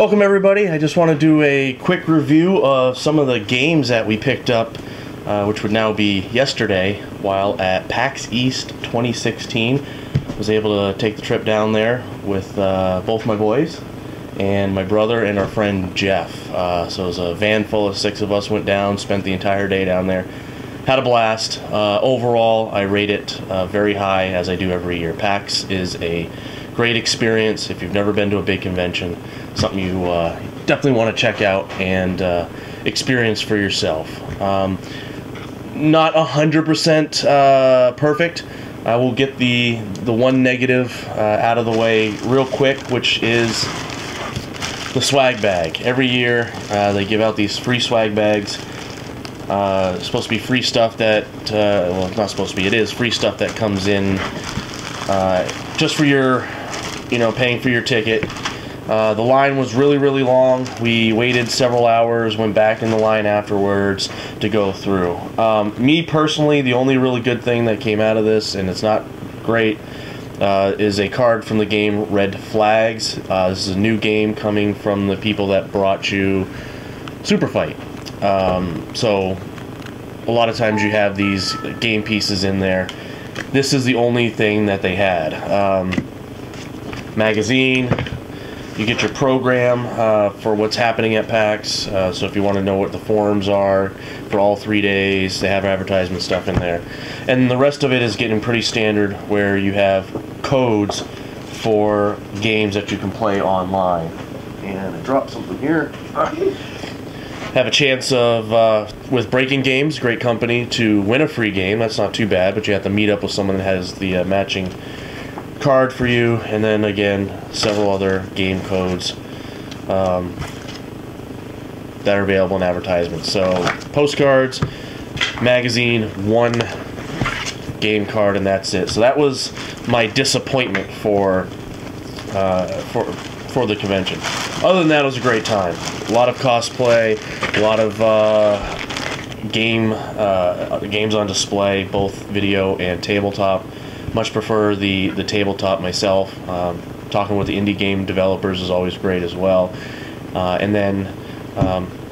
Welcome everybody. I just want to do a quick review of some of the games that we picked up, which would now be yesterday, while at PAX East 2016. Was able to take the trip down there with both my boys and my brother and our friend Jeff. So it was a van full of 6 of us, went down, spent the entire day down there. Had a blast. Overall, I rate it very high, as I do every year. PAX is a great experience. If you've never been to a big convention, something you definitely want to check out and experience for yourself. Not 100% perfect. I will get the one negative out of the way real quick, which is the swag bag. Every year they give out these free swag bags. It's supposed to be free stuff that, well, it's not supposed to be, it is free stuff that comes in just for your, paying for your ticket. The line was really long. We waited several hours, went back in the line afterwards to go through. Me personally, the only really good thing that came out of this, and it's not great, is a card from the game Red Flags. This is a new game coming from the people that brought you Super Fight. So a lot of times you have these game pieces in there. This is the only thing that they had. Magazine. You get your program for what's happening at PAX, so if you want to know what the forums are for all 3 days, they have advertisement stuff in there. And the rest of it is getting pretty standard, where you have codes for games that you can play online. And I dropped something here. Have a chance of, with Breaking Games, great company, to win a free game. That's not too bad, but you have to meet up with someone that has the matching card for you, and then again several other game codes that are available in advertisements. So postcards, magazine, one game card, and that's it. So that was my disappointment for the convention. Other than that, it was a great time. A lot of cosplay, a lot of games on display, both video and tabletop. Much prefer the tabletop myself. Talking with the indie game developers is always great as well. And then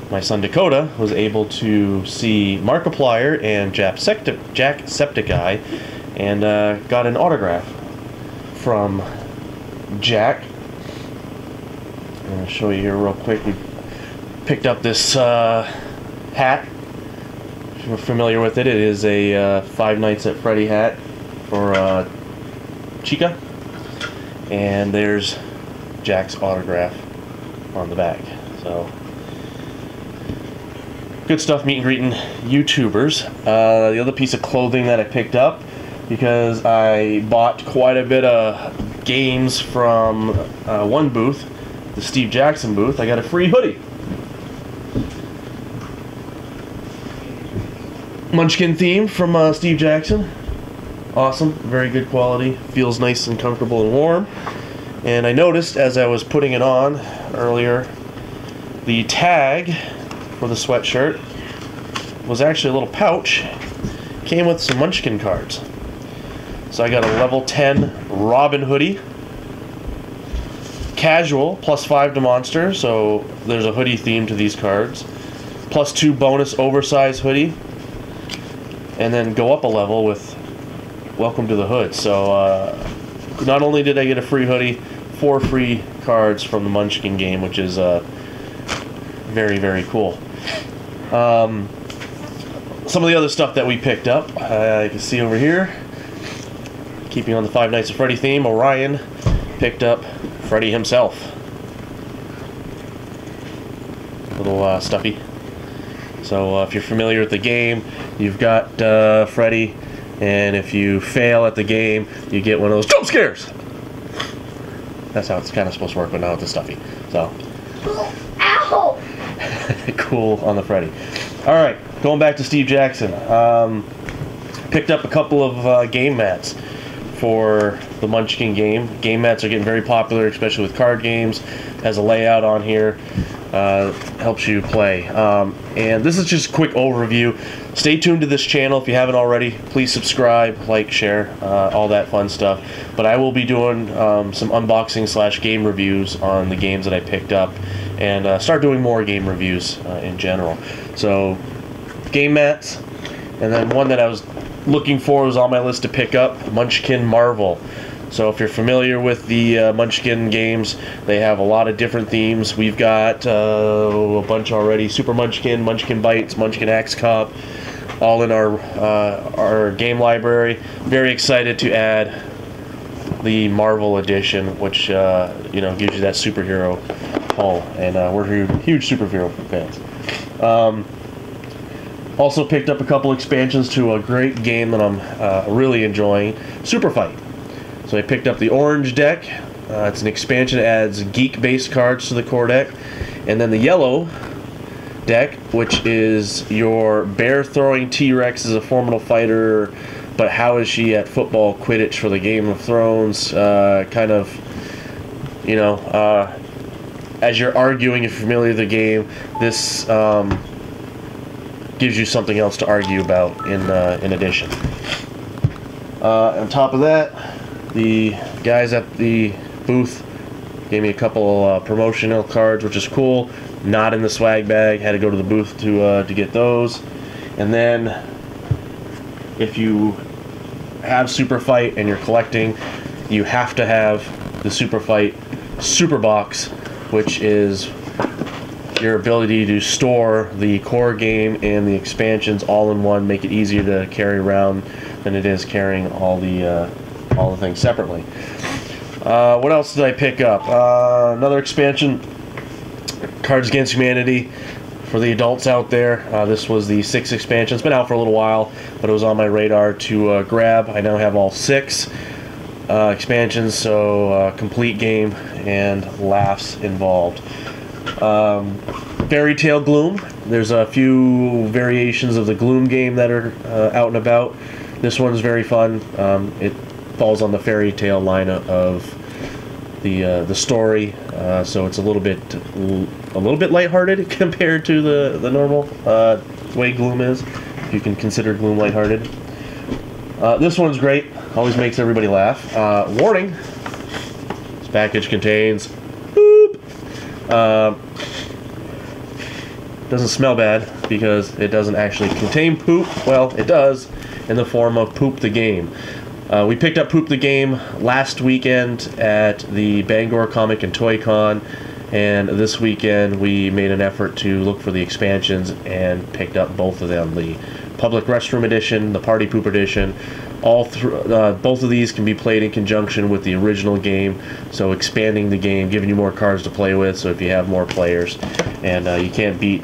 my son Dakota was able to see Markiplier and Jacksepticeye, and got an autograph from Jack. I'm going to show you here real quick. We picked up this hat. If you're familiar with it, it is a Five Nights at Freddy hat for Chica, and there's Jack's autograph on the back. So good stuff, meet and greeting YouTubers. The other piece of clothing that I picked up, because I bought quite a bit of games from one booth, the Steve Jackson booth, I got a free hoodie. Munchkin theme from Steve Jackson. Awesome, very good quality, feels nice and comfortable and warm. And I noticed as I was putting it on earlier, the tag for the sweatshirt was actually a little pouch. Came with some Munchkin cards. So I got a level 10 Robin hoodie. Casual, +5 to Monster, so there's a hoodie theme to these cards. +2 bonus oversized hoodie. And then go up a level with Welcome to the Hood. So not only did I get a free hoodie, 4 free cards from the Munchkin game, which is very cool. Some of the other stuff that we picked up, you can see over here, keeping on the Five Nights at Freddy theme, Orion picked up Freddy himself. Little stuffy. So if you're familiar with the game, you've got Freddy, and if you fail at the game, you get one of those jump scares. That's how it's kind of supposed to work, but not with the stuffy. So, ow! Cool on the Freddy. All right, going back to Steve Jackson. Picked up a couple of game mats for the Munchkin game. Game mats are getting very popular, especially with card games. Has a layout on here. helps you play. And this is just a quick overview. Stay tuned to this channel if you haven't already. Please subscribe, like, share, all that fun stuff. But I will be doing some unboxing / game reviews on the games that I picked up, and start doing more game reviews in general. So game mats, and then one that I was looking for was on my list to pick up, Munchkin Marvel. So if you're familiar with the Munchkin games, they have a lot of different themes. We've got a bunch already: Super Munchkin, Munchkin Bites, Munchkin Axe Cop, all in our game library. Very excited to add the Marvel edition, which you know, gives you that superhero pull, and we're huge superhero fans. Also picked up a couple expansions to a great game that I'm really enjoying, Super Fight. So I picked up the orange deck. It's an expansion that adds geek-based cards to the core deck. And then the yellow deck, which is your bear-throwing T-Rex is a formidable fighter, but how is she at football Quidditch for the Game of Thrones? Kind of, you know, as you're arguing, if you're familiar with the game, this gives you something else to argue about in addition. On top of that, the guys at the booth gave me a couple promotional cards, which is cool. Not in the swag bag. Had to go to the booth to get those. And then, if you have Super Fight and you're collecting, you have to have the Super Fight Super Box, which is your ability to store the core game and the expansions all in one, make it easier to carry around than it is carrying all the things separately. What else did I pick up? Another expansion, Cards Against Humanity. For the adults out there, this was the 6th expansion. It's been out for a little while, but it was on my radar to grab. I now have all 6 expansions, so complete game and laughs involved. Fairy Tale Gloom. There's a few variations of the Gloom game that are out and about. This one's very fun. It falls on the fairy tale line of the story, so it's a little bit lighthearted compared to the normal way Gloom is, if you can consider Gloom lighthearted. This one's great. Always makes everybody laugh. Warning: this package contains poop. Doesn't smell bad because it doesn't actually contain poop. Well, it does, in the form of Poop the Game. We picked up Poop the Game last weekend at the Bangor Comic and Toy Con, and this weekend we made an effort to look for the expansions and picked up both of them, the Public Restroom Edition, the Party Poop Edition. Both of these can be played in conjunction with the original game, so expanding the game, giving you more cards to play with, so if you have more players, and you can't beat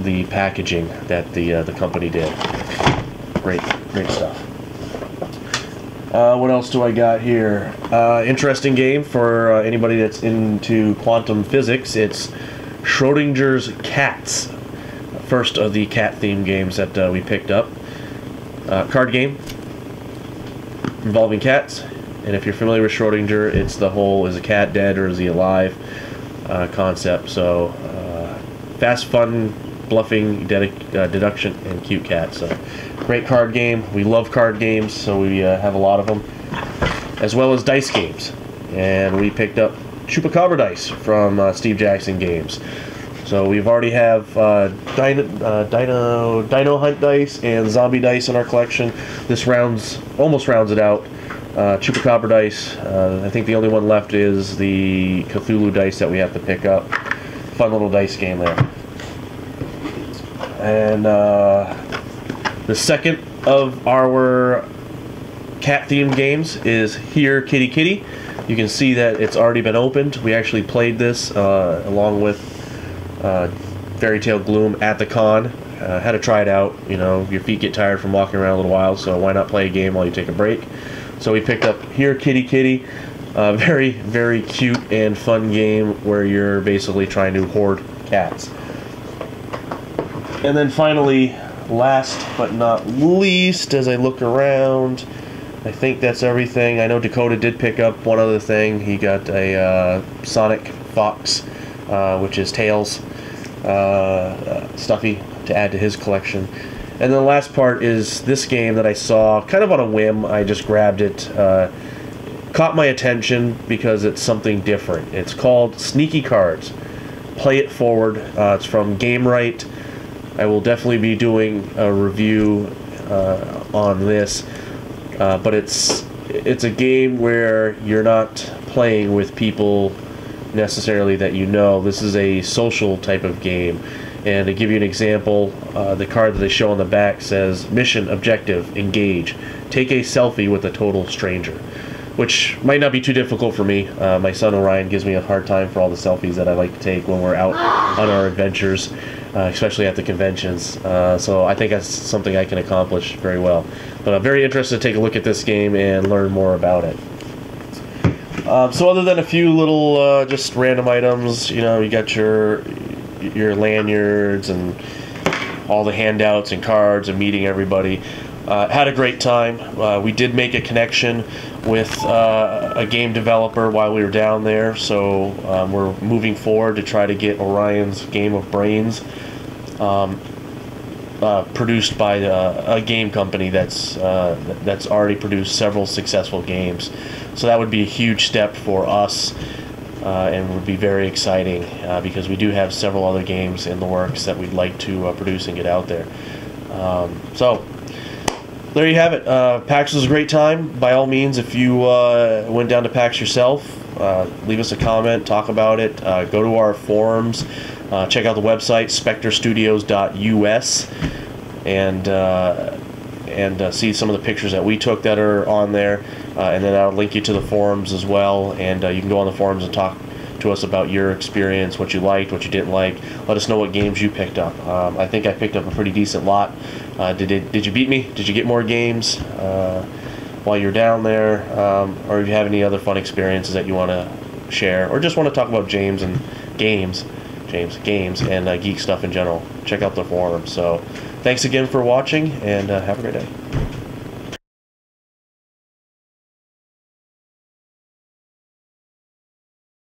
the packaging that the company did. Great stuff. What else do I got here? Interesting game for anybody that's into quantum physics. It's Schrodinger's Cats. First of the cat-themed games that we picked up. Card game involving cats. And if you're familiar with Schrodinger, it's the whole, is a cat dead or is he alive concept. So fast, fun, bluffing, deduction, and cute cat. So great card game. We love card games, so we have a lot of them, as well as dice games. And we picked up Chupacabra dice from Steve Jackson Games. So we've already have Dino Hunt dice and Zombie dice in our collection. This almost rounds it out. Chupacabra dice. I think the only one left is the Cthulhu dice that we have to pick up. Fun little dice game there. And the second of our cat-themed games is Here Kitty Kitty. You can see that it's already been opened. We actually played this along with Fairy Tale Gloom at the con. Had to try it out. You know, your feet get tired from walking around a little while, so why not play a game while you take a break? So we picked up Here Kitty Kitty. Very, very cute and fun game where you're basically trying to hoard cats. And then finally, last but not least, as I look around, I think that's everything. I know Dakota did pick up one other thing. He got a Sonic Fox, which is Tails. stuffy to add to his collection. And then the last part is this game that I saw kind of on a whim. I just grabbed it. Caught my attention because it's something different. It's called Sneaky Cards. Play It Forward. It's from Game Right. I will definitely be doing a review on this, but it's a game where you're not playing with people necessarily that you know. This is a social type of game. And to give you an example, the card that they show on the back says, mission, objective, engage. Take a selfie with a total stranger. Which might not be too difficult for me. My son Orion gives me a hard time for all the selfies that I like to take when we're out on our adventures, especially at the conventions. So I think that's something I can accomplish very well. But I'm very interested to take a look at this game and learn more about it. So other than a few little just random items, you know, you got your lanyards and all the handouts and cards and meeting everybody. Had a great time. We did make a connection with a game developer while we were down there, so we're moving forward to try to get Orion's Game of Brains produced by a game company that's already produced several successful games. So that would be a huge step for us. And would be very exciting because we do have several other games in the works that we'd like to produce and get out there. So there you have it. PAX was a great time. By all means, if you went down to PAX yourself, leave us a comment, talk about it. Go to our forums, check out the website spectrestudios.us, and see some of the pictures that we took that are on there. And then I'll link you to the forums as well, and you can go on the forums and talk to us about your experience, what you liked, what you didn't like. Let us know what games you picked up. I think I picked up a pretty decent lot. Did you beat me? Did you get more games while you're down there? Or if you have any other fun experiences that you want to share, or just want to talk about games and geek stuff in general, check out the forum. So thanks again for watching, and have a great day.